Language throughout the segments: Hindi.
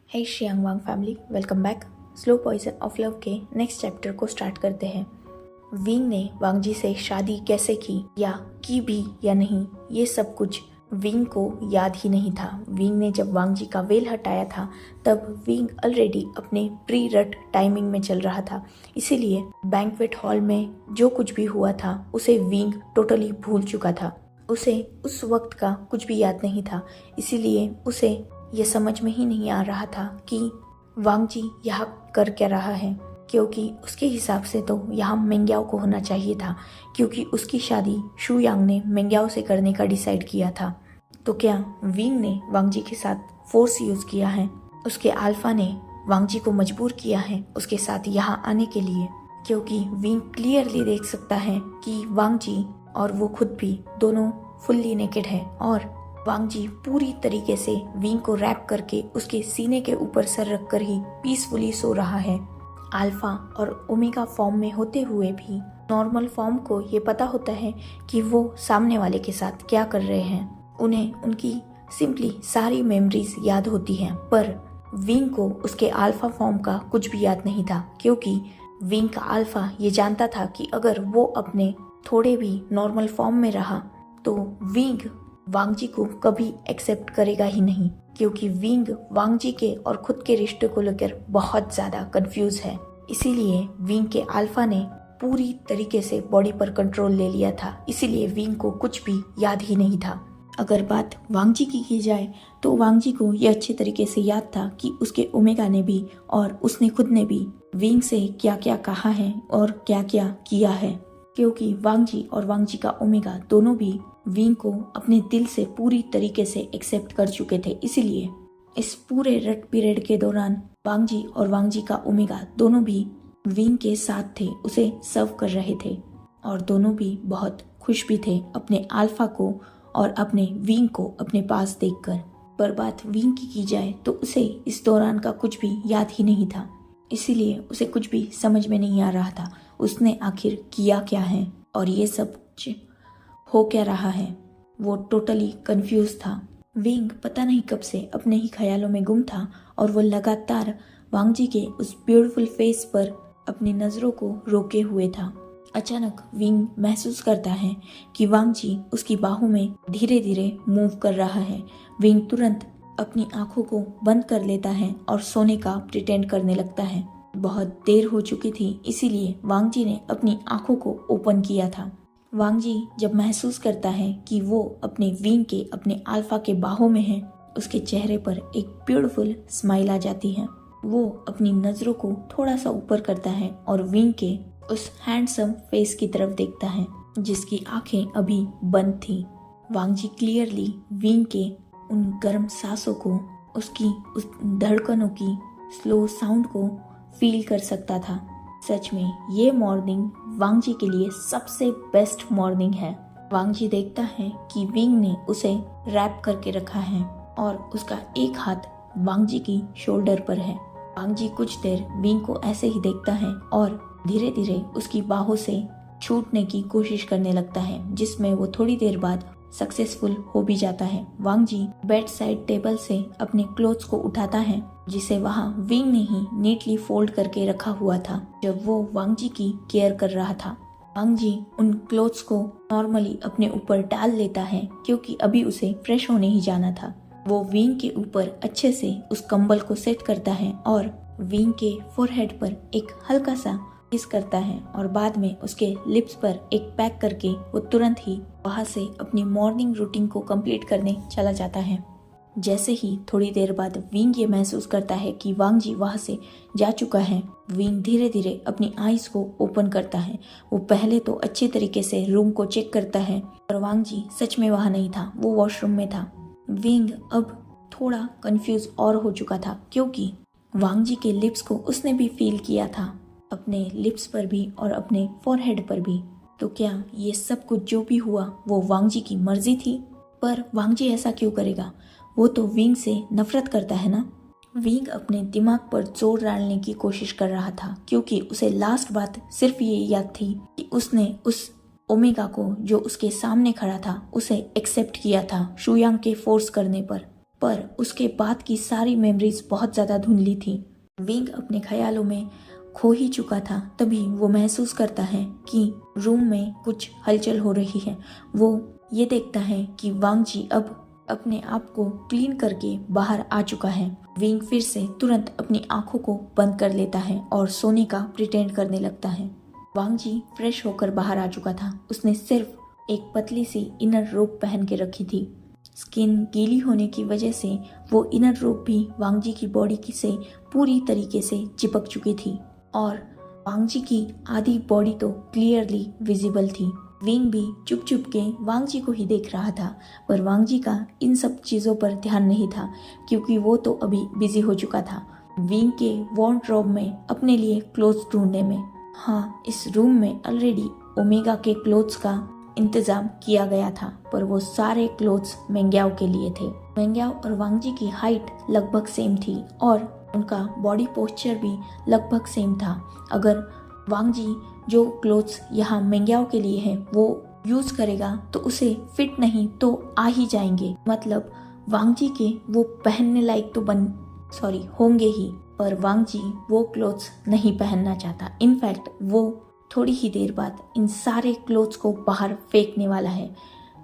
Hey Xiang Wang family, welcome back. Slow poison of love के नेक्स्ट चैप्टर को स्टार्ट करते हैं। विंग ने वांग जी से शादी कैसे की या की भी या नहीं, ये सब कुछ विंग को याद ही नहीं था। विंग ने जब वांग जी का वेल हटाया था तब विंग ऑलरेडी अपने प्री रट टाइमिंग में चल रहा था, इसीलिए बैंक्वेट हॉल में जो कुछ भी हुआ था उसे विंग टोटली भूल चुका था। उसे उस वक्त का कुछ भी याद नहीं था, इसीलिए उसे ये समझ में ही नहीं आ रहा था कि वांग जी यहाँ कर क्या रहा है, क्योंकि उसके हिसाब से तो यहाँ मेंग्याओ को होना चाहिए था, क्योंकि उसकी शादी शू यांग ने मेंग्याओ से करने का डिसाइड किया था। तो क्या विंग ने वांग जी के साथ फोर्स यूज किया है? उसके अल्फा ने वांग जी को मजबूर किया है उसके साथ यहाँ आने के लिए, क्योंकि विंग क्लियरली देख सकता है कि वांग जी और वो खुद भी दोनों फुल्ली नेकेड है और वांग जी पूरी तरीके से विंग को रैप करके उसके सीने के ऊपर सर रखकर ही पीसफुली सो रहा है। अल्फा और ओमेगा फॉर्म में होते हुए भी नॉर्मल फॉर्म को ये पता होता है कि वो सामने वाले के साथ क्या कर रहे हैं। उन्हें उनकी सिंपली सारी मेमोरीज याद होती हैं, पर विंग को उसके अल्फा फॉर्म का कुछ भी याद नहीं था, क्योंकि विंग का अल्फा ये जानता था कि अगर वो अपने थोड़े भी नॉर्मल फॉर्म में रहा तो विंग वांग जी को कभी एक्सेप्ट करेगा ही नहीं, क्योंकि विंग वांग जी के और खुद के रिश्ते को लेकर बहुत ज्यादा कंफ्यूज है। इसीलिए विंग के अल्फा ने पूरी तरीके से बॉडी पर कंट्रोल ले लिया था, इसीलिए विंग को कुछ भी याद ही नहीं था। अगर बात वांग जी की जाए तो वांग जी को यह अच्छे तरीके से याद था कि उसके ओमेगा ने भी और उसने खुद ने भी विंग से क्या क्या कहा है और क्या क्या किया है, क्योंकि वांग जी और वांग जी का ओमेगा दोनों भी विंग को अपने दिल से पूरी तरीके से एक्सेप्ट कर चुके थे। इसीलिए इस पूरे रट पीरियड के दौरान वांग जी और वांग जी का ओमेगा दोनों भी विंग के साथ थे, उसे सर्व कर रहे थे और दोनों भी बहुत खुश भी थे अपने अल्फा को और अपने विंग को अपने पास देखकर। पर बात विंग की जाए तो उसे इस दौरान का कुछ भी याद ही नहीं था, इसीलिए उसे कुछ भी समझ में नहीं आ रहा था उसने आखिर किया क्या है और ये सब हो क्या रहा है। वो टोटली कंफ्यूज था। विंग पता नहीं कब से अपने ही ख्यालों में गुम था और वो लगातार वांग जी के उस ब्यूटीफुल फेस पर अपनी नजरों को रोके हुए था। अचानक विंग महसूस करता है कि वांग जी उसकी बाहों में धीरे धीरे मूव कर रहा है। विंग तुरंत अपनी आंखों को बंद कर लेता है और सोने का प्रिटेंड करने लगता है। बहुत देर हो चुकी थी, इसीलिए वांग जी ने अपनी आंखों को ओपन किया था। वांग जी जब महसूस करता है कि वो अपने विंग के अपने अल्फा के बाहों में है, उसके चेहरे पर एक ब्यूटीफुल स्माइल आ जाती है। वो अपनी नजरों को थोड़ा सा ऊपर करता है और विंग के उस हैंडसम फेस की तरफ देखता है जिसकी आंखें अभी बंद थी। वांग जी क्लियरली विंग के उन गर्म सांसों को, उसकी उस धड़कनों की स्लो साउंड को फील कर सकता था। सच में ये मॉर्निंग वांग जी के लिए सबसे बेस्ट मॉर्निंग है। वांग जी देखता है कि विंग ने उसे रैप करके रखा है और उसका एक हाथ वांग जी की शोल्डर पर है। वांग जी कुछ देर विंग को ऐसे ही देखता है और धीरे धीरे उसकी बाहों से छूटने की कोशिश करने लगता है, जिसमें वो थोड़ी देर बाद सक्सेसफुल हो भी जाता है। वांग जी बेड साइड टेबल से अपने क्लोथ्स को उठाता है, जिसे वहाँ विंग ने ही नीटली फोल्ड करके रखा हुआ था जब वो वांग जी की केयर कर रहा था। वांग जी उन क्लोथ्स को नॉर्मली अपने ऊपर डाल लेता है, क्योंकि अभी उसे फ्रेश होने ही जाना था। वो विंग के ऊपर अच्छे से उस कंबल को सेट करता है और विंग के फोरहेड पर एक हल्का सा किस करता है और बाद में उसके लिप्स पर एक पैक करके वो तुरंत ही वहाँ से अपनी मॉर्निंग रूटीन को कंप्लीट करने चला जाता है। जैसे ही थोड़ी देर बाद विंग ये महसूस करता है कि वांग जी वहाँ से जा चुका है, विंग धीरे धीरे अपनी आईज को ओपन करता है। वो पहले तो अच्छी तरीके से रूम को चेक करता है, पर वांग जी सच में वहाँ नहीं था, वो वॉशरूम में था। विंग अब थोड़ा कंफ्यूज और हो चुका था, क्योंकि वांग जी के लिप्स को उसने भी फील किया था, अपने लिप्स पर भी और अपने फोरहेड पर भी। तो क्या ये सब कुछ जो भी हुआ वो वांग जी की मर्जी थी? पर वांग जी ऐसा क्यों करेगा? वो तो विंग से नफरत करता है ना। विंग अपने दिमाग पर जोर डालने की कोशिश कर रहा था, क्योंकि उसे लास्ट बात सिर्फ ये याद थी कि उसने उस ओमेगा को जो उसके सामने खड़ा था उसे एक्सेप्ट किया था शू यांग के फोर्स करने पर। पर उसके बाद की सारी मेमोरीज बहुत ज़्यादा धुंधली थी। विंग अपने ख्यालों में खो ही चुका था। तभी वो महसूस करता है कि रूम में कुछ हलचल हो रही है। वो ये देखता है कि वांग जी अब अपने आप को क्लीन करके बाहर आ चुका है। विंग फिर से तुरंत अपनी आंखों को बंद कर लेता है और सोने का प्रिटेंड करने लगता है। वांग जी फ्रेश होकर बाहर आ चुका था। उसने सिर्फ एक पतली सी इनर रोब पहन के रखी थी। स्किन गीली होने की वजह से वो इनर रोब भी वांग जी की बॉडी की से पूरी तरीके से चिपक चुकी थी और वांग जी की आधी बॉडी तो क्लियरली विजिबल थी। विंग भी चुप चुप के वांग जी को ही देख रहा था, पर वांग जी का इन सब चीज़ों पर ध्यान नहीं था क्योंकि वो तो अभी बिजी हो चुका था विंग के वार्डरोब में अपने लिए क्लोथ्स ढूंढने में। हाँ, इस रूम में ऑलरेडी ओमेगा के क्लोथ्स का इंतजाम किया गया था, पर वो सारे क्लोथ्स मेंग्याओ के लिए थे। मेंग्याओ और वांग जी की हाइट लगभग सेम थी और उनका बॉडी पोस्चर भी लगभग सेम था। अगर वांग जी जो क्लोथ्स यहाँ मेंग्याओ के लिए है वो यूज करेगा तो उसे फिट नहीं तो आ ही जाएंगे। मतलब वांग जी के वो पहनने लायक तो होंगे ही, पर वांग जी वो क्लोथ्स नहीं पहनना चाहता। इनफैक्ट वो थोड़ी ही देर बाद इन सारे क्लोथ्स को बाहर फेंकने वाला है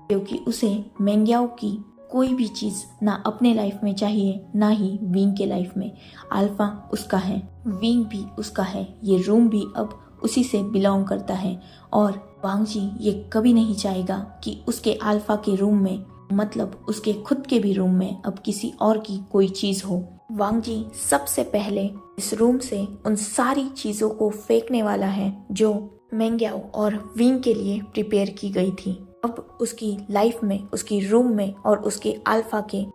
क्योंकि उसे मेंग्याओ की कोई भी चीज ना अपने लाइफ में चाहिए ना ही विंग के लाइफ में। अल्फा उसका है, विंग भी उसका है, ये रूम भी अब उसी से बिलोंग करता है और वांग जी ये कभी नहीं चाहेगा कि उसके अल्फा के रूम में, मतलब उसके खुद के भी रूम में अब किसी और की कोई चीज हो। वांग जी सबसे पहले इस रूम से उन सारी चीजों को फेंकने वाला है जो मेंग्याओ और विंग के लिए प्रिपेयर की गई थी। अब उसकी लाइफ में, उसकी रूम में और उसके अल्फा के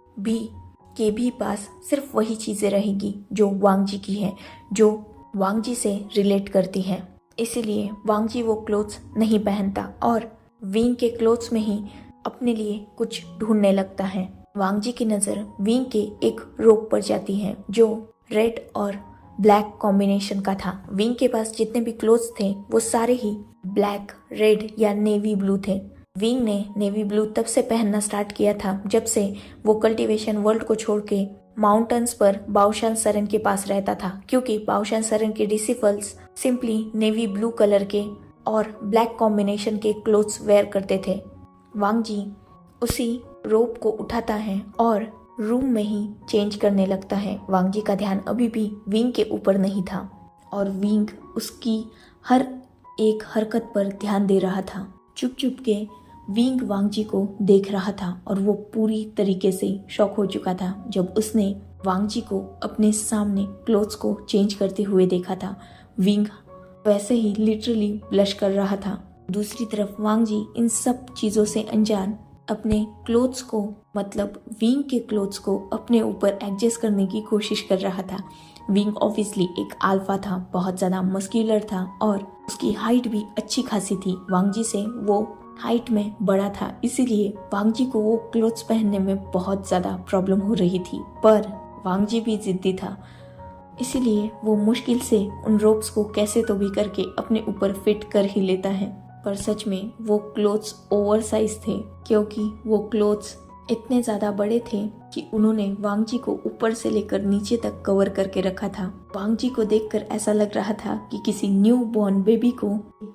भी पास सिर्फ वही चीजें रहेगी जो वांग जी की है, जो वांग जी से रिलेट करती है। इसीलिए वांग जी वो क्लोथ्स नहीं पहनता और विंग के क्लोथ्स में ही अपने लिए कुछ ढूंढने लगता है। वांग जी की नजर विंग के एक रोब पर जाती है जो रेड और ब्लैक कॉम्बिनेशन का था। विंग के पास जितने भी क्लोथ्स थे वो सारे ही ब्लैक, रेड या नेवी ब्लू थे। विंग ने नेवी ब्लू तब से पहनना स्टार्ट किया था जब से वो कल्टीवेशन वर्ल्ड को छोड़ के माउंटेन्स पर बाओशान सरन के पास रहता था, क्योंकि बाओशान सरन के disciples simply navy blue colour के और ब्लैक कॉम्बिनेशन के क्लोथ्स वेयर करते थे। वांग जी उसी रोब को उठाता है और रूम में ही चेंज करने लगता है। वांग जी का ध्यान अभी भी विंग के ऊपर नहीं था और विंग उसकी हर एक हरकत पर ध्यान दे रहा था। चुप चुप के विंग वांग जी को देख रहा था और वो पूरी तरीके से शॉक हो चुका था जब उसने वांग जी को अपने सामने क्लोथ्स को चेंज करते हुए देखा था। विंग वैसे ही लिटरली ब्लश कर रहा था। दूसरी तरफ वांग जी इन सब चीजों से अनजान अपने क्लोथ्स को, मतलब विंग के क्लोथ्स को अपने ऊपर एडजस्ट करने की कोशिश कर रहा था। विंग ऑब्वियसली एक अल्फा था, बहुत ज्यादा मस्क्यूलर था और उसकी हाइट भी अच्छी खासी थी। वांग जी से वो हाइट में बड़ा था, इसीलिए वांग जी को वो क्लोथ्स पहनने में बहुत ज्यादा प्रॉब्लम हो रही थी। पर वांग जी भी जिद्दी था, इसीलिए वो मुश्किल से उन रोप्स को कैसे तो भी करके अपने ऊपर फिट कर ही लेता है। पर सच में वो क्लोथ्स ओवर साइज थे, क्योंकि वो क्लोथ्स इतने ज्यादा बड़े थे कि उन्होंने वांग जी को ऊपर से लेकर नीचे तक कवर करके रखा था। वांग जी को देखकर ऐसा लग रहा था कि किसी न्यू बॉर्न बेबी को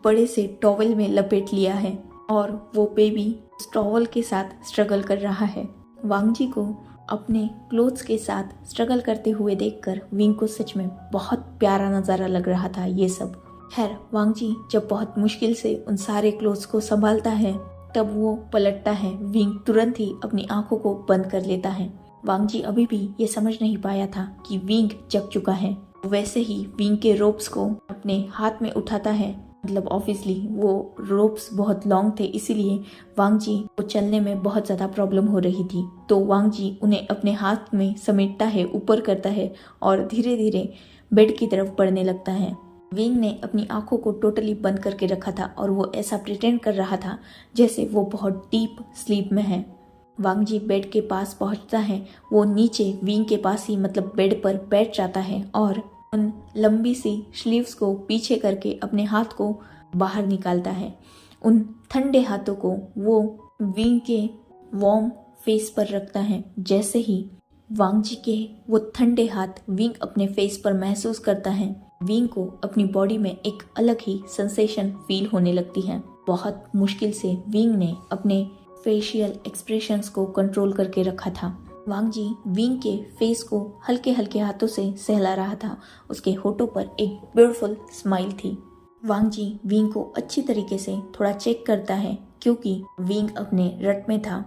बड़े से टॉवल में लपेट लिया है और वो बेबी उस टॉवल के साथ स्ट्रगल कर रहा है। वांग जी को अपने क्लोथ्स के साथ स्ट्रगल करते हुए देखकर विंग को सच में बहुत प्यारा नज़ारा लग रहा था ये सब। खैर, वांग जी जब बहुत मुश्किल से उन सारे क्लोथ्स को संभालता है तब वो पलटता है। विंग तुरंत ही अपनी आंखों को बंद कर लेता है। वांग जी अभी भी ये समझ नहीं पाया था कि विंग जग चुका है। वैसे ही विंग के रोप्स को अपने हाथ में उठाता है। मतलब ऑब्वियसली वो रोप्स बहुत लॉन्ग थे, इसीलिए वांग जी को चलने में बहुत ज्यादा प्रॉब्लम हो रही थी। तो वांग जी उन्हें अपने हाथ में समेटता है, ऊपर करता है और धीरे धीरे बेड की तरफ बढ़ने लगता है। विंग ने अपनी आंखों को टोटली बंद करके रखा था और वो ऐसा प्रिटेंड कर रहा था जैसे वो बहुत डीप स्लीप में है। वांग जी बेड के पास पहुंचता है। वो नीचे विंग के पास ही, मतलब बेड पर बैठ जाता है और उन लंबी सी स्लीव्स को पीछे करके अपने हाथ को बाहर निकालता है। उन ठंडे हाथों को वो विंग के वार्म फेस पर रखता है। जैसे ही वांग जी के वो ठंडे हाथ विंग अपने फेस पर महसूस करता है। विंग को अपनी बॉडी में एक अलग ही सेंसेशन फील होने लगती है। बहुत मुश्किल से विंग ने अपने फेशियल एक्सप्रेशंस को कंट्रोल करके रखा था। वांग जी विंग के फेस को हल्के हल्के हाथों से सहला रहा था। उसके होठों पर एक ब्यूटीफुल स्माइल थी। वांग जी विंग को अच्छी तरीके से थोड़ा चेक करता है क्योंकि विंग अपने रट में था,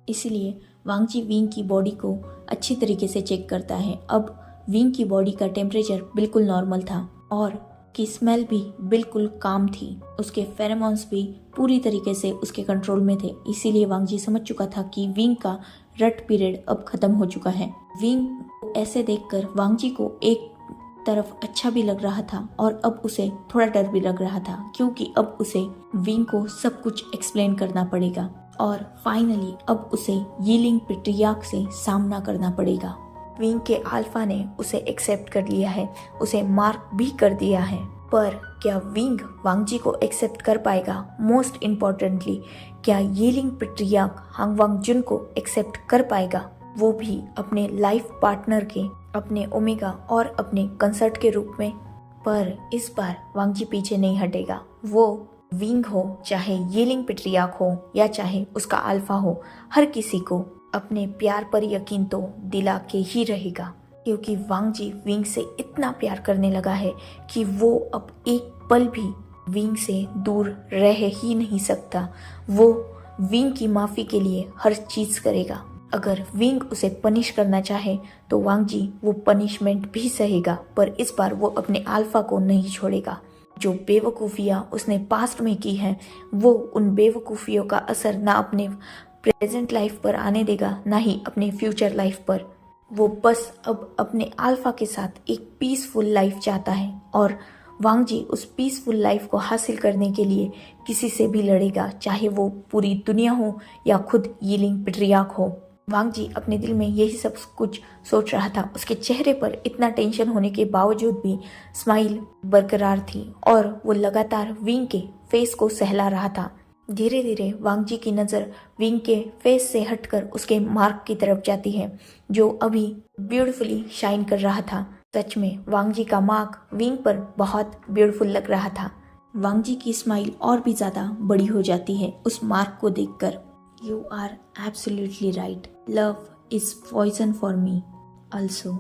इसीलिए वांग जी विंग की बॉडी को अच्छी तरीके से चेक करता है। अब विंग की बॉडी का टेम्परेचर बिल्कुल नॉर्मल था और की स्मेल भी बिल्कुल काम थी। उसके फेरोमोन्स भी पूरी तरीके से उसके कंट्रोल में थे, इसीलिए वांग जी समझ चुका था कि विंग का रट पीरियड अब खत्म हो चुका है। विंग को ऐसे देखकर वांग जी को एक तरफ अच्छा भी लग रहा था और अब उसे थोड़ा डर भी लग रहा था क्योंकि अब उसे विंग को सब कुछ एक्सप्लेन करना पड़ेगा और फाइनली अब उसे यीलिंग पेट्रियार्क से सामना करना पड़ेगा। विंग के अल्फा ने उसे एक्सेप्ट कर लिया है, उसे मार्क भी कर दिया है, पर क्या विंग वांग जी को एक्सेप्ट कर पाएगा? मोस्ट इम्पोर्टेंटली क्या यीलिंग पेट्रियार्क हांग वांग जुन को एक्सेप्ट कर पाएगा, वो भी अपने लाइफ पार्टनर के, अपने ओमेगा और अपने कंसर्ट के रूप में? पर इस बार वांग जी पीछे नहीं हटेगा। वो विंग हो, चाहे यीलिंग पेट्रियार्क हो या चाहे उसका अल्फा हो, हर किसी को अपने प्यार पर यकीन तो दिला के ही रहेगा क्योंकि वांग जी विंग से इतना प्यार करने लगा है कि वो अब एक पल भी विंग से दूर रह ही नहीं सकता। वो विंग की माफ़ी के लिए हर चीज़ करेगा। अगर विंग उसे पनिश करना चाहे तो वांग जी वो पनिशमेंट भी सहेगा, पर इस बार वो अपने अल्फा को नहीं छोड़ेगा। जो बेवकूफ़ियाँ उसने पास्ट में की हैं, वो उन बेवकूफ़ियों का असर ना अपने प्रेजेंट लाइफ पर आने देगा, ना ही अपने फ्यूचर लाइफ पर। वो बस अब अपने अल्फा के साथ एक पीसफुल लाइफ चाहता है और वांग जी उस पीसफुल लाइफ को हासिल करने के लिए किसी से भी लड़ेगा, चाहे वो पूरी दुनिया हो या खुद यीलिंग पेट्रियार्क हो। वांग जी अपने दिल में यही सब कुछ सोच रहा था। उसके चेहरे पर इतना टेंशन होने के बावजूद भी स्माइल बरकरार थी और वो लगातार विंग के फेस को सहला रहा था। धीरे धीरे वांग जी की नज़र विंग के फेस से हटकर उसके मार्क की तरफ जाती है, जो अभी ब्यूटीफुली शाइन कर रहा था। सच में वांग जी का मार्क विंग पर बहुत ब्यूटीफुल लग रहा था। वांग जी की स्माइल और भी ज़्यादा बड़ी हो जाती है उस मार्क को देखकर। You are absolutely right, love is poison for me also.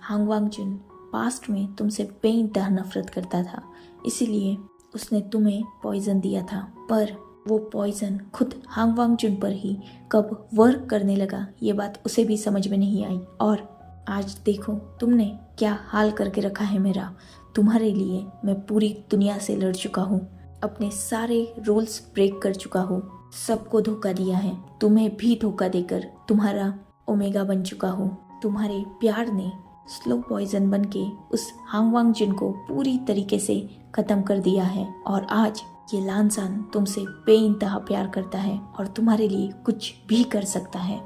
Hang Wang Jun past में तुमसे बेइंतहा नफरत करता था, इसीलिए उसने तुम्हें पॉइजन दिया था, पर वो पॉइजन खुद हांग वांग जुन पर ही कब वर्क करने लगा ये बात उसे भी समझ में नहीं आई। और आज देखो तुमने क्या हाल करके रखा है मेरा। तुम्हारे लिए मैं पूरी दुनिया से लड़ चुका हूँ, अपने सारे रूल्स ब्रेक कर चुका हूँ, सबको धोखा दिया है, तुम्हें भी धोखा देकर तुम्हारा ओमेगा बन चुका हूँ। तुम्हारे प्यार ने स्लो पॉइजन बन के उस हांग वांग जुन को पूरी तरीके से खत्म कर दिया है और आज ये लानजान तुमसे बेइंतहा प्यार करता है और तुम्हारे लिए कुछ भी कर सकता है।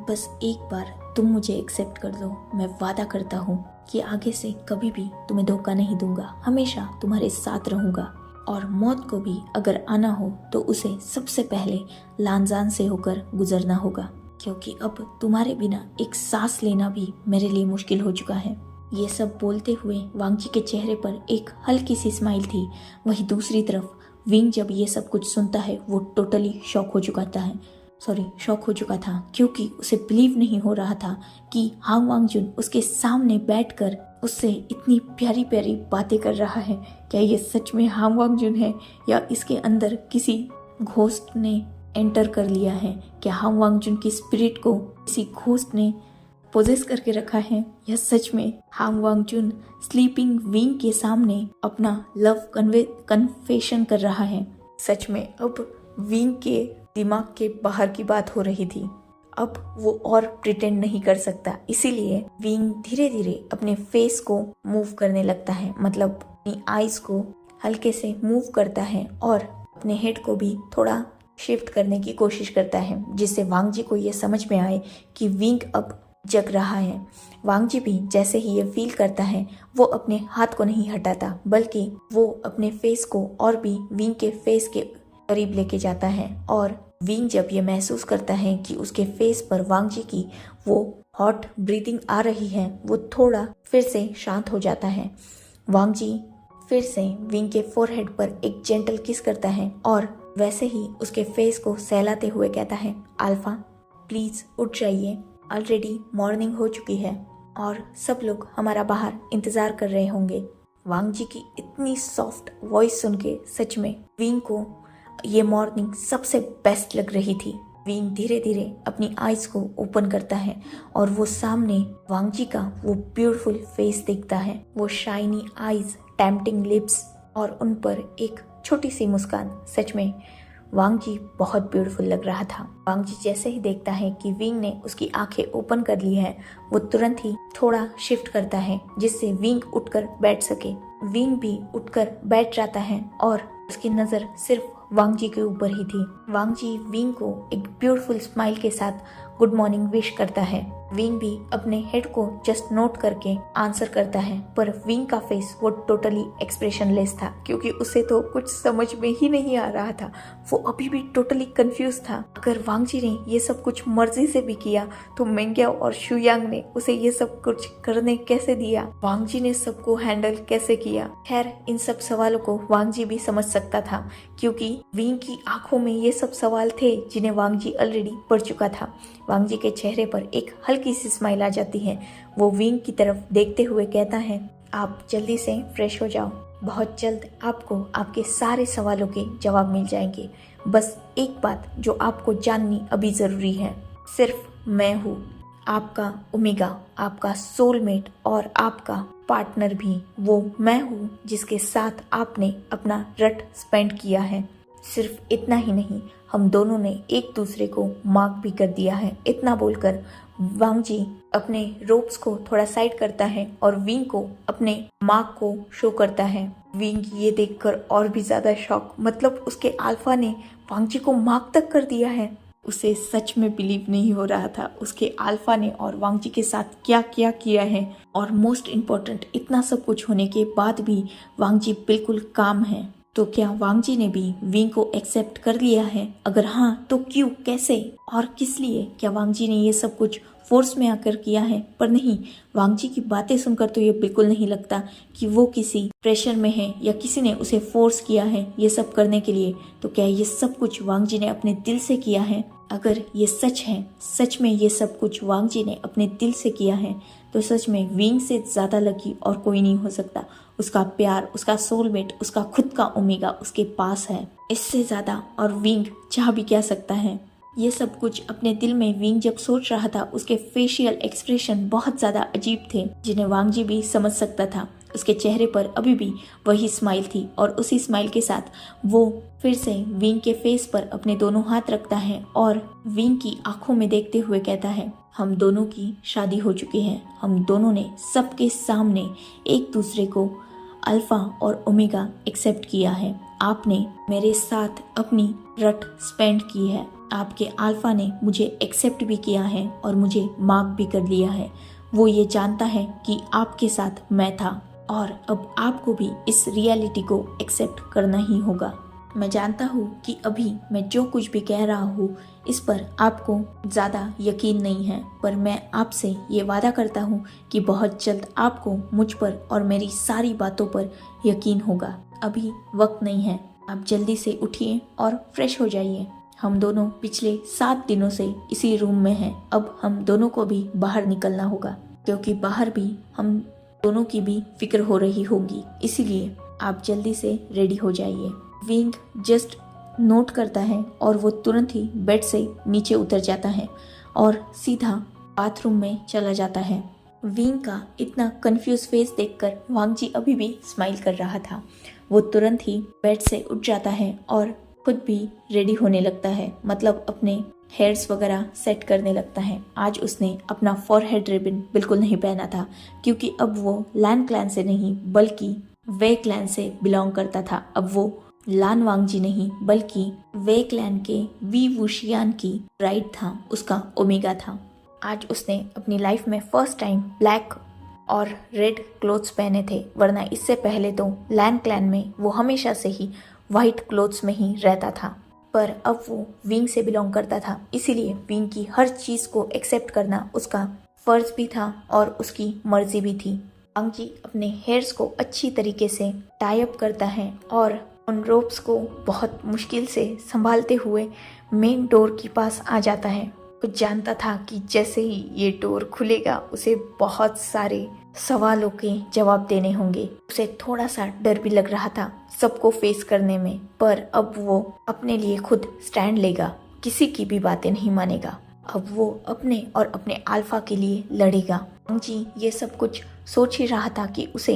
बस एक बार तुम मुझे एक्सेप्ट कर दो, मैं वादा करता हूँ कि आगे से कभी भी तुम्हें धोखा नहीं दूंगा, हमेशा तुम्हारे साथ रहूंगा और मौत को भी अगर आना हो तो उसे सबसे पहले लानजान से होकर गुजरना होगा, क्योंकि अब तुम्हारे बिना एक सांस लेना भी मेरे लिए मुश्किल हो चुका है। ये सब बोलते हुए वांग जी के चेहरे पर एक हल्की सी स्माइल थी। वहीं दूसरी तरफ विंग जब ये सब कुछ सुनता है वो टोटली शॉक हो चुका था क्योंकि उसे बिलीव नहीं हो रहा था कि हांग वांग जुन उसके सामने बैठकर उससे इतनी प्यारी प्यारी बातें कर रहा है। क्या ये सच में हांग वांग जुन है या इसके अंदर किसी घोस्ट ने एंटर कर लिया है? क्या हांग वांग जुन की स्पिरिट को किसी घोस्ट ने पोजेस करके रखा है या सच में हांग वांग जुन स्लीपिंग विंग के सामने अपना लव कन्फेशन कर रहा है? सच में अब विंग के दिमाग के बाहर की बात हो रही थी। अब वो और प्रिटेंड नहीं कर सकता, इसीलिए विंग धीरे धीरे अपने फेस को मूव करने लगता है, मतलब अपनी आईज को हल्के से मूव करता है और अपने हेड को भी थोड़ा शिफ्ट करने की कोशिश करता है, जिससे वांग जी को ये समझ में आए कि विंग अब जग रहा है। वांग जी भी जैसे ही ये फील करता है वो अपने हाथ को नहीं हटाता, बल्कि वो अपने फेस को और भी विंग के फेस के करीब लेके जाता है और विंग जब ये महसूस करता है कि उसके फेस पर वांग जी की वो हॉट ब्रीथिंग आ रही है वो थोड़ा फिर से शांत हो जाता है। वांग जी फिर से विंग के फोरहेड पर एक जेंटल किस करता है और वैसे ही उसके फेस को सहलाते हुए कहता है, अल्फा प्लीज उठ जाइए, ऑलरेडी मॉर्निंग हो चुकी है और सब लोग हमारा बाहर इंतजार कर रहे होंगे। वांग जी की इतनी सॉफ्ट वॉइस सुन के सच में विंग को ये मॉर्निंग सबसे बेस्ट लग रही थी। विंग धीरे धीरे अपनी आईज को ओपन करता है और वो सामने वांग जी का वो ब्यूटीफुल फेस दिखता है, वो शाइनी आईज, टेम्पटिंग लिप्स और उन पर एक छोटी सी मुस्कान। सच में वांग जी बहुत ब्यूटीफुल लग रहा था। वांग जी जैसे ही देखता है कि विंग ने उसकी आंखें ओपन कर ली है, वो तुरंत ही थोड़ा शिफ्ट करता है जिससे विंग उठकर बैठ सके। विंग भी उठकर बैठ जाता है और उसकी नजर सिर्फ वांग जी के ऊपर ही थी। वांग जी विंग को एक ब्यूटीफुल स्माइल के साथ गुड मॉर्निंग विश करता है। विंग भी अपने हेड को जस्ट नोट करके आंसर करता है, पर विंग का फेस वो टोटली एक्सप्रेशनलेस था क्योंकि उसे तो कुछ समझ में ही नहीं आ रहा था। वो अभी भी टोटली कंफ्यूज था। अगर वांग जी ने ये सब कुछ मर्जी से भी किया तो मेंग्याओ और शुयांग ने उसे ये सब कुछ करने कैसे दिया, वांग जी ने सबको हैंडल कैसे किया। खैर इन सब सवालों को वांग जी भी समझ सकता था क्योंकि विंग की आंखों में ये सब सवाल थे जिन्हें वांग जी ऑलरेडी पढ़ चुका था। वांग जी के चेहरे पर एक हल्की सी स्माइल आ जाती है। वो विंग की तरफ देखते हुए कहता है, आप जल्दी से फ्रेश हो जाओ, बहुत जल्द आपको आपके सारे सवालों के जवाब मिल जाएंगे। बस एक बात जो आपको जाननी अभी जरूरी है, सिर्फ मैं हूँ आपका ओमेगा, आपका सोलमेट और आपका पार्टनर भी वो मैं हूँ जिसके साथ आपने अपना रट स्पेंड किया है। सिर्फ इतना ही नहीं, हम दोनों ने एक दूसरे को मार्क भी कर दिया है। इतना बोलकर वांग जी अपने रोप्स को थोड़ा साइड करता है और विंग को अपने मार्क को शो करता है। विंग ये देखकर और भी ज्यादा शॉक, मतलब उसके अल्फा ने वांग जी को मार्क तक कर दिया है। उसे सच में बिलीव नहीं हो रहा था उसके अल्फा ने और वांग जी के साथ क्या क्या किया है। और मोस्ट इम्पोर्टेंट, इतना सब कुछ होने के बाद भी वांग जी बिल्कुल काम है। तो क्या वांग जी ने भी विंग को एक्सेप्ट कर लिया है? अगर हाँ तो क्यों, कैसे और किस लिए? क्या वांग जी ने ये सब कुछ फोर्स में आकर किया है? पर नहीं, वांग जी की बातें सुनकर तो ये बिल्कुल नहीं लगता कि वो किसी प्रेशर में है या किसी ने उसे फोर्स किया है ये सब करने के लिए। तो क्या ये सब कुछ वांग जी ने अपने दिल से किया है? अगर ये सच है, सच में ये सब कुछ वांग जी ने अपने दिल से किया है, तो सच में विंग से ज्यादा लकी और कोई नहीं हो सकता। उसका प्यार, उसका सोलमेट, उसका खुद का ओमेगा उसके पास है। इससे ज्यादा और विंग चाह भी क्या सकता है? ये सब कुछ अपने दिल में विंग जब सोच रहा था, उसके फेशियल एक्सप्रेशन बहुत ज्यादा अजीब थे जिन्हें वांग जी भी समझ सकता था। उसके चेहरे पर अभी भी वही स्माइल थी और उसी स्माइल के साथ वो फिर से विंग के फेस पर अपने दोनों हाथ रखता है और विंग की आंखों में देखते हुए कहता है, हम दोनों की शादी हो चुकी है। हम दोनों ने सबके सामने एक दूसरे को अल्फा और ओमेगा एक्सेप्ट किया है। आपने मेरे साथ अपनी रट स्पेंड की है। आपके अल्फा ने मुझे एक्सेप्ट भी किया है और मुझे मार्क भी कर लिया है। वो ये जानता है कि आपके साथ मैं था और अब आपको भी इस रियलिटी को एक्सेप्ट करना ही होगा। मैं जानता हूँ कि अभी मैं जो कुछ भी कह रहा हूँ इस पर आपको ज़्यादा यकीन नहीं है, पर मैं आपसे ये वादा करता हूँ कि बहुत जल्द आपको मुझ पर और मेरी सारी बातों पर यकीन होगा। अभी वक्त नहीं है, आप जल्दी से उठिए और फ्रेश हो जाइए। हम दोनों पिछले 7 दिनों से इसी रूम में हैं। अब हम दोनों को भी बाहर निकलना होगा क्योंकि बाहर भी हम दोनों की भी फिक्र हो रही होगी, इसीलिए आप जल्दी से रेडी हो जाइए। विंग जस्ट नोट करता है और वो तुरंत ही बेड से नीचे उतर जाता है और सीधा बाथरूम में चला जाता है। विंग का इतना कंफ्यूज फेस देखकर वांग जी अभी भी स्माइल कर रहा था। वो तुरंत ही बेड से उठ जाता है और खुद भी रेडी होने लगता है, मतलब अपने हेयर्स वगैरह सेट करने लगता है। आज उसने अपना फॉरहेड रिबन बिल्कुल नहीं पहना था क्योंकि अब वो लैन क्लैन से नहीं बल्कि वे क्लैन से बिलोंग करता था। अब वो लान वांग जी नहीं बल्कि वे क्लैन के वी वुशियान की ब्राइड था, उसका ओमेगा था। आज उसने अपनी लाइफ में फर्स्ट टाइम ब्लैक और रेड क्लोथ्स पहने थे, वरना इससे पहले तो लैन क्लैन में वो हमेशा से ही व्हाइट क्लोथ्स में ही रहता था। पर अब वो विंग से बिलोंग करता था, इसीलिए विंग की हर चीज को एक्सेप्ट करना उसका फर्ज भी था और उसकी मर्जी भी थी। वांग जी अपने हेयर्स को अच्छी तरीके से टाई अप करता है और उन रोप्स को बहुत मुश्किल से संभालते हुए मेन डोर के पास आ जाता है। वो जानता था कि जैसे ही ये डोर खुलेगा उसे बहुत सारे सवालों के जवाब देने होंगे। उसे थोड़ा सा डर भी लग रहा था सबको फेस करने में, पर अब वो अपने लिए खुद स्टैंड लेगा, किसी की भी बातें नहीं मानेगा। अब वो अपने और अपने अल्फा के लिए लड़ेगा। वांग जी ये सब कुछ सोच ही रहा था कि उसे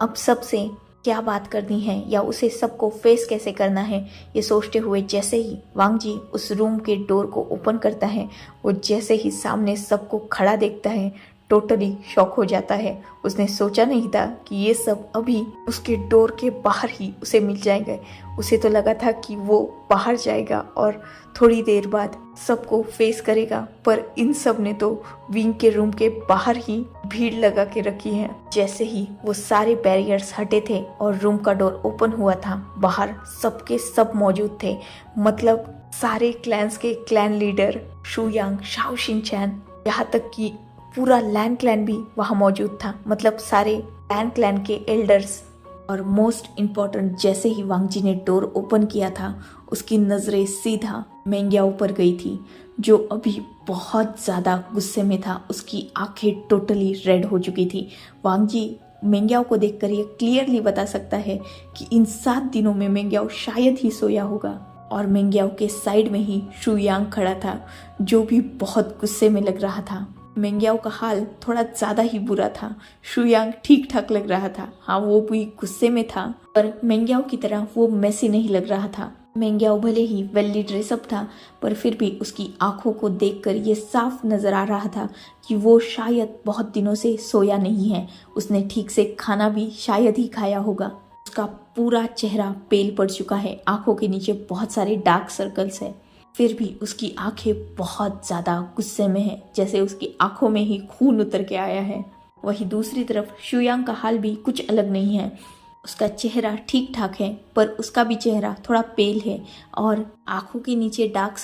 अब सबसे क्या बात करनी है या उसे सबको फेस कैसे करना है। ये सोचते हुए जैसे ही वांग जी उस रूम के डोर को ओपन करता है, वो जैसे ही सामने सबको खड़ा देखता है टोटली शॉक हो जाता है। उसने सोचा नहीं था कि ये सब अभी उसके डोर के बाहर ही उसे मिल जाएंगे। उसे तो लगा था कि वो बाहर जाएगा और थोड़ी देर बाद सबको फेस करेगा, पर इन सब ने तो विंग के रूम के बाहर ही भीड़ लगा के रखी है। जैसे ही वो सारे बैरियर्स हटे थे और रूम का डोर ओपन हुआ था, बाहर सबके सब मौजूद थे। मतलब सारे क्लैंस के क्लैन लीडर शू यांग, शाओ शिनचैन, यहाँ तक कि पूरा लैन क्लैन भी वहाँ मौजूद था। मतलब सारे लैन क्लैन के एल्डर्स। और मोस्ट इम्पोर्टेंट, जैसे ही वांग जी ने डोर ओपन किया था उसकी नजरें सीधा मेंग्याओ पर गई थी, जो अभी बहुत ज़्यादा गुस्से में था। उसकी आंखें टोटली रेड हो चुकी थी। वांग जी मेंग्याओ को देखकर ये क्लियरली बता सकता है कि इन 7 दिनों में मेंग्याओ शायद ही सोया होगा। और मेंग्याओ के साइड में ही शू यांग खड़ा था, जो भी बहुत गुस्से में लग रहा था। मेंग्याओ का हाल थोड़ा ज्यादा ही बुरा था। शू यांग ठीक ठाक लग रहा था, हाँ वो भी गुस्से में था, पर मेंग्याओ की तरह वो मैसी नहीं लग रहा था। मेंग्याओ भले ही वेली ड्रेसअप था, पर फिर भी उसकी आंखों को देखकर ये साफ नजर आ रहा था कि वो शायद बहुत दिनों से सोया नहीं है। उसने ठीक से खाना भी शायद ही खाया होगा। उसका पूरा चेहरा पेल पड़ चुका है, आंखों के नीचे बहुत सारे डार्क सर्कल्स है। फिर भी उसकी आंखें बहुत ज्यादा गुस्से में है, जैसे उसकी आंखों में ही खून उतर के आया है। वहीं दूसरी तरफ शू यांग का हाल भी कुछ अलग नहीं है। उसका चेहरा ठीक ठाक है, पर उसका भी चेहरा थोड़ा पेल है और आंखों के नीचे डार्क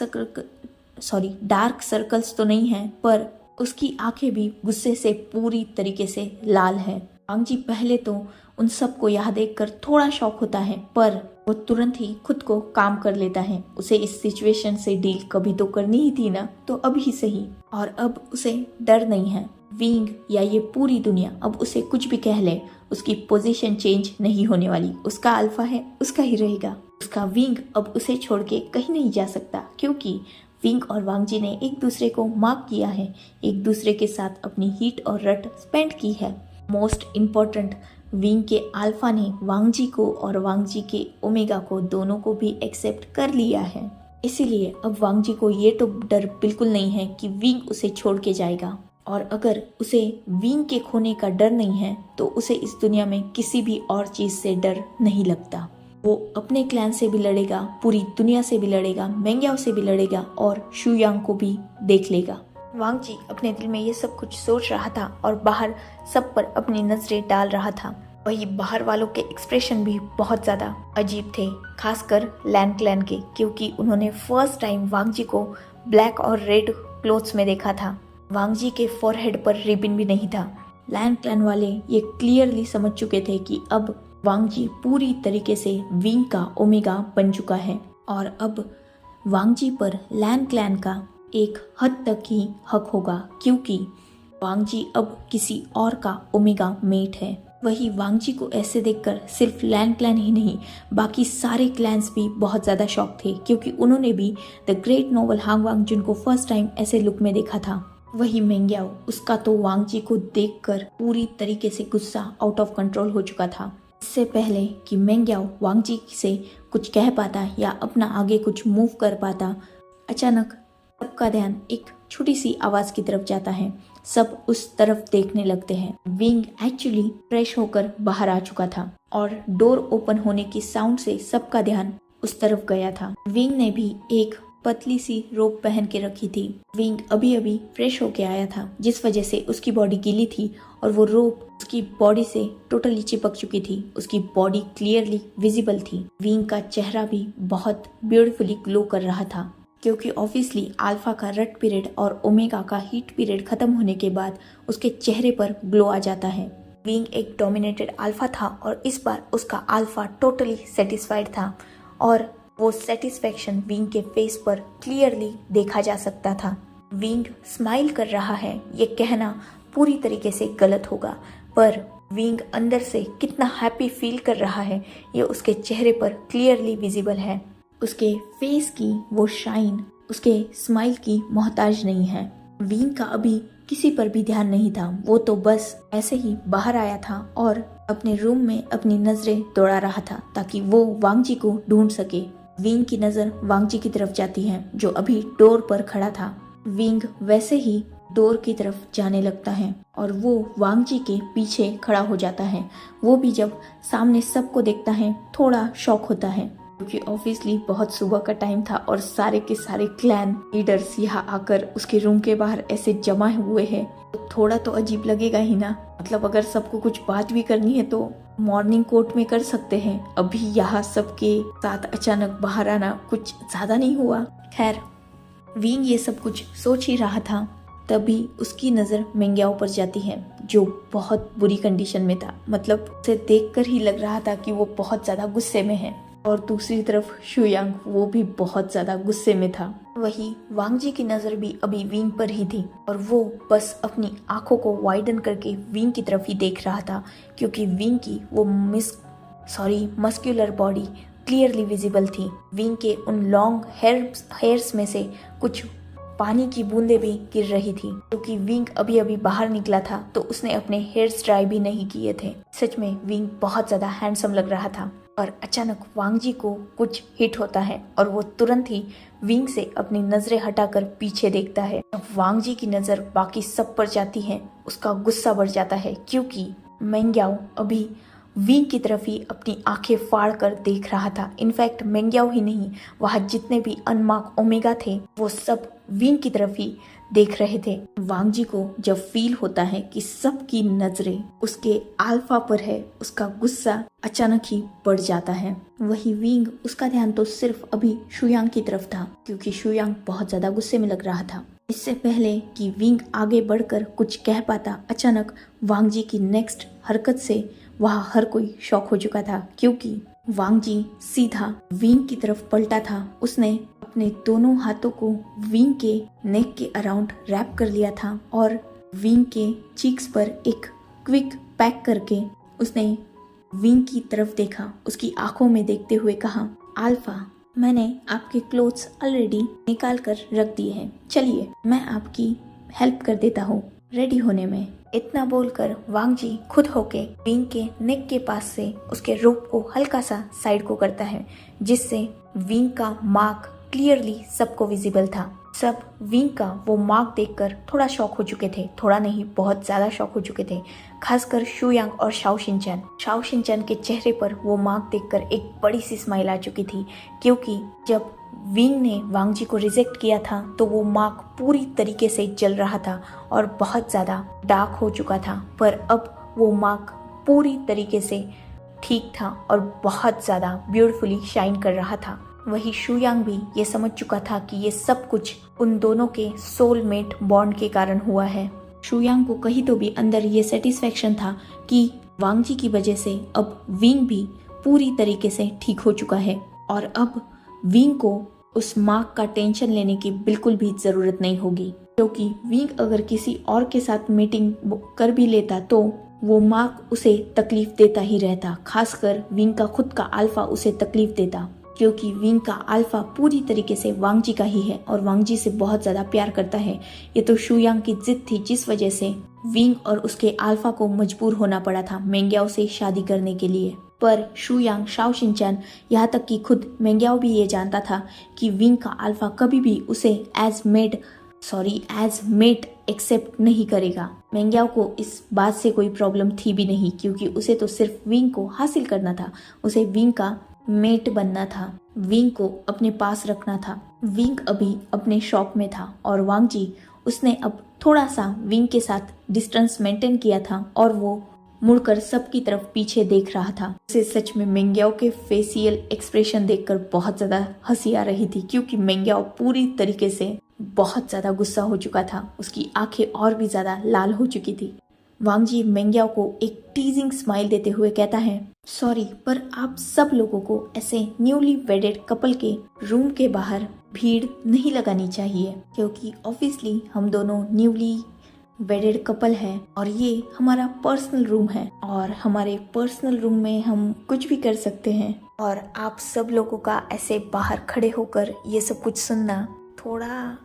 सर्कल्स तो नहीं है, पर उसकी आंखें भी गुस्से से पूरी तरीके से लाल है। वांग जी पहले तो उन सबको यह देखकर थोड़ा शॉक होता है, पर वो तुरंत ही खुद को काम कर लेता है। उसे इस सिचुएशन से डील कभी तो करनी ही थी ना, तो अब ही सही। और अब उसे डर नहीं है। विंग या ये पूरी दुनिया अब उसे कुछ भी कह ले, उसकी पोजीशन चेंज नहीं होने वाली। उसका अल्फा है, उसका ही रहेगा। उसका विंग अब उसे छोड़ के कहीं नहीं जा सकता, क्योंकि विंग और वांग जी ने एक दूसरे को मार्क किया है, एक दूसरे के साथ अपनी हीट और रट स्पेंड की है। मोस्ट इम्पोर्टेंट, विंग के अल्फा ने वांग जी को और वांग जी के ओमेगा को दोनों को भी एक्सेप्ट कर लिया है। इसीलिए अब वांग जी को ये तो डर बिल्कुल नहीं है कि विंग उसे छोड़ के जाएगा। और अगर उसे विंग के खोने का डर नहीं है तो उसे इस दुनिया में किसी भी और चीज से डर नहीं लगता। वो अपने क्लैन से भी लड़ेगा, पूरी दुनिया से भी लड़ेगा, मेंग्याओ से भी लड़ेगा और शू यांग को भी देख लेगा। वांग जी अपने दिल में ये सब कुछ सोच रहा था और बाहर सब पर अपनी नजरें डाल रहा था। वही बाहर वालों के एक्सप्रेशन भी बहुत ज्यादा अजीब थे, खासकर लैन क्लैन के, क्योंकि उन्होंने फर्स्ट टाइम वांग जी को ब्लैक और रेड क्लोथ्स में देखा था। वांग जी के फोरहेड पर रिबन भी नहीं था। लैन क्लैन वाले ये क्लियरली समझ चुके थे कि अब वांग जी पूरी तरीके से विंग का ओमेगा बन चुका है और अब वांग जी पर लैन क्लैन का एक हद तक ही हक होगा, क्योंकि वांग जी अब किसी और का ओमेगा मेट है। वही वांग जी को ऐसे देखकर सिर्फ लैन क्लैन ही नहीं, बाकी सारे क्लैंस भी बहुत ज्यादा शॉक थे, क्योंकि उन्होंने भी द ग्रेट नोवेल हांग वांगजुन को फर्स्ट टाइम ऐसे लुक में देखा था। वही मेंग्याओ, उसका तो वांग जी को देखकर पूरी तरीके से गुस्सा आउट ऑफ कंट्रोल हो चुका था। इससे पहले कि मेंग्याओ वांग जी से कुछ कह पाता या अपना आगे कुछ मूव कर पाता, अचानक सबका ध्यान एक छोटी सी आवाज की तरफ जाता है। सब उस तरफ देखने लगते हैं। विंग एक्चुअली फ्रेश होकर बाहर आ चुका था और डोर ओपन होने की साउंड से सबका ध्यान उस तरफ गया था। विंग ने भी एक पतली सी रोप पहन के रखी थी। विंग अभी अभी फ्रेश होके आया था, जिस वजह से उसकी बॉडी गीली थी और वो रोप उसकी बॉडी से टोटली चिपक चुकी थी। उसकी बॉडी क्लियरली विजिबल थी। विंग का चेहरा भी बहुत ब्यूटीफुली ग्लो कर रहा था। क्योंकि ऑब्वियसली अल्फा का रट पीरियड और ओमेगा का हीट पीरियड खत्म होने के बाद उसके चेहरे पर ग्लो आ जाता है। विंग एक डोमिनेटेड अल्फा था और इस बार उसका अल्फा टोटली सेटिस्फाइड था और वो सेटिस्फेक्शन विंग के फेस पर क्लियरली देखा जा सकता था। विंग स्माइल कर रहा है, ये कहना पूरी तरीके से गलत होगा, पर विंग अंदर से कितना हैप्पी फील कर रहा है ये उसके चेहरे पर क्लियरली विजिबल है। उसके फेस की वो शाइन उसके स्माइल की मोहताज नहीं है। विंग का अभी किसी पर भी ध्यान नहीं था, वो तो बस ऐसे ही बाहर आया था और अपने रूम में अपनी नजरें दौड़ा रहा था ताकि वो वांगजी को ढूंढ सके। विंग की नजर वांगजी की तरफ जाती है जो अभी डोर पर खड़ा था। विंग वैसे ही डोर की तरफ जाने लगता है और वो वांगजी के पीछे खड़ा हो जाता है। वो भी जब सामने सबको देखता है थोड़ा शॉक होता है क्योंकि ऑब्वियसली बहुत सुबह का टाइम था और सारे के सारे क्लैन लीडर्स यहाँ आकर उसके रूम के बाहर ऐसे जमा हुए हैं, तो थोड़ा तो अजीब लगेगा ही ना। मतलब अगर सबको कुछ बात भी करनी है तो मॉर्निंग कोर्ट में कर सकते हैं, अभी यहाँ सबके साथ अचानक बाहर आना कुछ ज्यादा नहीं हुआ। खैर, विंग ये सब कुछ सोच ही रहा था, तभी उसकी नज़र मेंग्याओ पर जाती है जो बहुत बुरी कंडीशन में था। मतलब उसे देखकर ही लग रहा था कि वो बहुत ज़्यादा गुस्से में है। और दूसरी तरफ शुयांग, वो भी बहुत ज़्यादा गुस्से में था। वही वांगजी की नज़र भी अभी विंग पर ही थी और वो बस अपनी आंखों को वाइडन करके विंग की तरफ ही देख रहा था क्योंकि विंग की वो मस्क्यूलर बॉडी क्लियरली विजिबल थी। विंग के उन लॉन्ग हेयर्स में से कुछ पानी की बूंदें भी गिर रही थी क्योंकि विंग अभी अभी बाहर निकला था तो उसने अपने हेयर्स ड्राई भी नहीं किए थे। सच में विंग बहुत ज्यादा हैंडसम लग रहा था। और अचानक वांगजी को कुछ हिट होता है और वो तुरंत ही विंग से अपनी नजरें हटाकर पीछे देखता है। जब वांगजी की नजर बाकी सब पर जाती है उसका गुस्सा बढ़ जाता है क्योंकि मेंग्याओ अभी विंग की तरफ ही अपनी आंखें फाड़ कर देख रहा था। इनफैक्ट मेंग्याओ ही नहीं, वहां जितने भी अनमार्क ओमेगा थे वो सब विंग की तरफ ही देख रहे थे। वांगजी को जब फील होता है कि सबकी नजरें उसके अल्फा पर है, उसका गुस्सा अचानक ही बढ़ जाता है। वही विंग, उसका ध्यान तो सिर्फ अभी शुयांग की तरफ था क्योंकि शुयांग बहुत ज्यादा गुस्से में लग रहा था। इससे पहले कि विंग आगे बढ़कर कुछ कह पाता, अचानक वांगजी की नेक्स्ट हरकत से वहाँ हर कोई शॉक हो चुका था क्योंकि वांगजी सीधा विंग की तरफ पलटा था। उसने अपने दोनों हाथों को विंग के नेक के अराउंड रैप कर लिया था और विंग के चीक्स पर एक क्विक पैक करके उसने विंग की तरफ देखा। उसकी आंखों में देखते हुए कहा, अल्फा, मैंने आपके क्लोथ्स ऑलरेडी निकाल कर रख दिए हैं, चलिए मैं आपकी हेल्प कर देता हूँ रेडी होने में। इतना बोलकर वांगजी खुद होके विंग के नेक के पास से उसके रोप को हल्का सा साइड को करता है जिससे विंग का मार्क क्लियरली सबको विजिबल था। सब विंग का वो मार्क देखकर थोड़ा शॉक हो चुके थे, थोड़ा नहीं बहुत ज्यादा शॉक हो चुके थे, खासकर शुयांग और शाओ शिनचैन। शाओ शिनचैन के चेहरे पर वो मार्क देखकर एक बड़ी सी स्माइल आ चुकी थी क्योंकि जब विंग ने वांगजी को रिजेक्ट किया था तो वो मार्क पूरी तरीके से जल रहा था और बहुत ज्यादा डार्क हो चुका था, पर अब वो मार्क पूरी तरीके से ठीक था और बहुत ज्यादा ब्यूटीफुली शाइन कर रहा था। वही शुयांग भी ये समझ चुका था कि ये सब कुछ उन दोनों के सोलमेट बॉन्ड के कारण हुआ है। शुयांग को कहीं तो भी अंदर ये सेटिस्फेक्शन था कि वांगजी की वजह से अब विंग भी पूरी तरीके से ठीक हो चुका है और अब विंग को उस मार्क का टेंशन लेने की बिल्कुल भी जरूरत नहीं होगी क्योंकि विंग अगर किसी और के साथ मीटिंग कर भी लेता तो वो मार्क उसे तकलीफ देता ही रहता। खासकर विंग का खुद का अल्फा उसे तकलीफ देता क्योंकि विंग का अल्फा पूरी तरीके से वांगजी का ही है और वांगजी से बहुत ज्यादा प्यार करता है। ये तो शुयांग की जिद थी जिस वजह से विंग और उसके अल्फा को मजबूर होना पड़ा था मेंग्याओ से शादी करने के लिए। पर शुयांग, शाओ शिनचैन, यहाँ तक कि खुद मेंग्याओ भी ये जानता था कि विंग का अल्फा कभी भी उसे एज मेट एक्सेप्ट नहीं करेगा। मेंग्याओ को इस बात से कोई प्रॉब्लम थी भी नहीं क्योंकि उसे तो सिर्फ विंग को हासिल करना था, उसे विंग का मेट बनना था, विंग को अपने पास रखना था। विंग अभी अपने शॉप में था और वांगजी, उसने अब थोड़ा सा विंग के साथ डिस्टेंस मेंटेन किया था और वो मुड़कर सबकी तरफ पीछे देख रहा था। उसे सच में मेंग्याओ के फेशियल एक्सप्रेशन देखकर बहुत ज्यादा हंसी आ रही थी, क्योंकि मेंग्याओ पूरी तरीके से बहुत ज्यादा गुस्सा हो चुका था। उसकी आंखें और भी ज्यादा लाल हो चुकी थी। वांग जी मेंग्याओ को एक टीजिंग स्माइल देते हुए कहता है, सॉरी पर आप सब लोगों को ऐसे न्यूली वेडेड कपल के रूम के बाहर भीड़ नहीं लगानी चाहिए, क्योंकि ऑब्वियसली हम दोनों न्यूली वेडेड कपल है और ये हमारा पर्सनल रूम है और हमारे पर्सनल रूम में हम कुछ भी कर सकते हैं। और आप सब लोगों का ऐसे बाहर खड़े होकर ये सब कुछ सुनना थोड़ा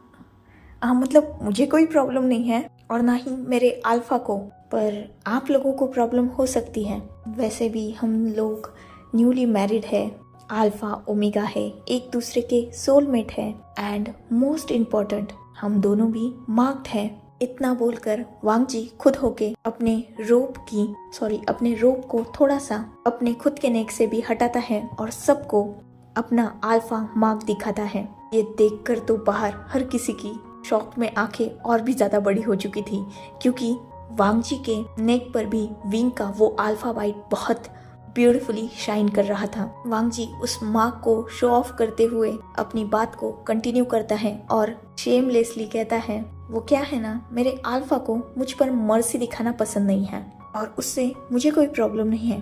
मतलब मुझे कोई प्रॉब्लम नहीं है और ना ही मेरे अल्फा को, पर आप लोगों को प्रॉब्लम हो सकती है। वैसे भी हम लोग न्यूली मैरिड है, अल्फा ओमेगा है, एक दूसरे के सोलमेट है एंड मोस्ट इम्पोर्टेंट हम दोनों भी मार्क्ड है। इतना बोलकर वांग जी खुद होके अपने रोप को थोड़ा सा अपने खुद के नेक से भी हटाता है और सबको अपना अल्फा मार्क दिखाता है। ये देखकर तो बाहर हर किसी की शॉक में आंखें और भी ज्यादा बड़ी हो चुकी थी, क्योंकि वांग जी के नेक पर भी विंग का वो अल्फा बाइट बहुत ब्यूटीफुली शाइन कर रहा था। वांग जी उस मार्क को शो ऑफ करते हुए अपनी बात को कंटिन्यू करता है और शेमलेसली कहता है, वो क्या है ना, मेरे अल्फा को मुझ पर मर्सी दिखाना पसंद नहीं है और उससे मुझे कोई प्रॉब्लम नहीं है,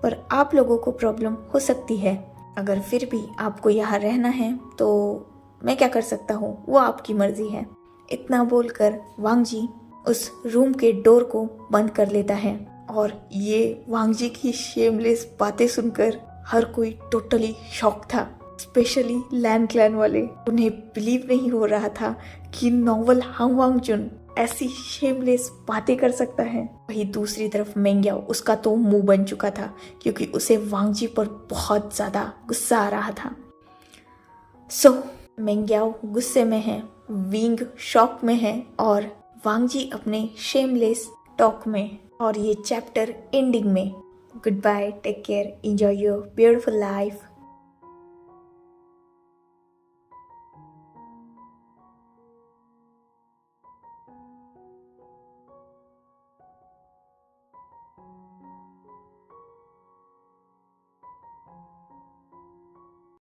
पर आप लोगों को प्रॉब्लम हो सकती है। अगर फिर भी आपको यहाँ रहना है तो मैं क्या कर सकता हूँ, वो आपकी मर्जी है। इतना बोलकर वांग जी उस रूम के डोर को बंद कर लेता है और ये वांग जी की शेमलेस बातें सुनकर हर कोई टोटली शॉक था, स्पेशली लैन क्लैन वाले। उन्हें बिलीव नहीं हो रहा था कि नॉवल हांग वांगजुन ऐसी शेमलेस बातें कर सकता है। वहीं दूसरी तरफ मेंग्याओ, उसका तो मुंह बन चुका था क्योंकि उसे वांग जी पर बहुत ज्यादा गुस्सा आ रहा था। मेंग्याओ गुस्से में है, विंग शॉक में है और वांग जी अपने शेमलेस टॉक में और ये चैप्टर एंडिंग में। Goodbye, take care, enjoy your beautiful life.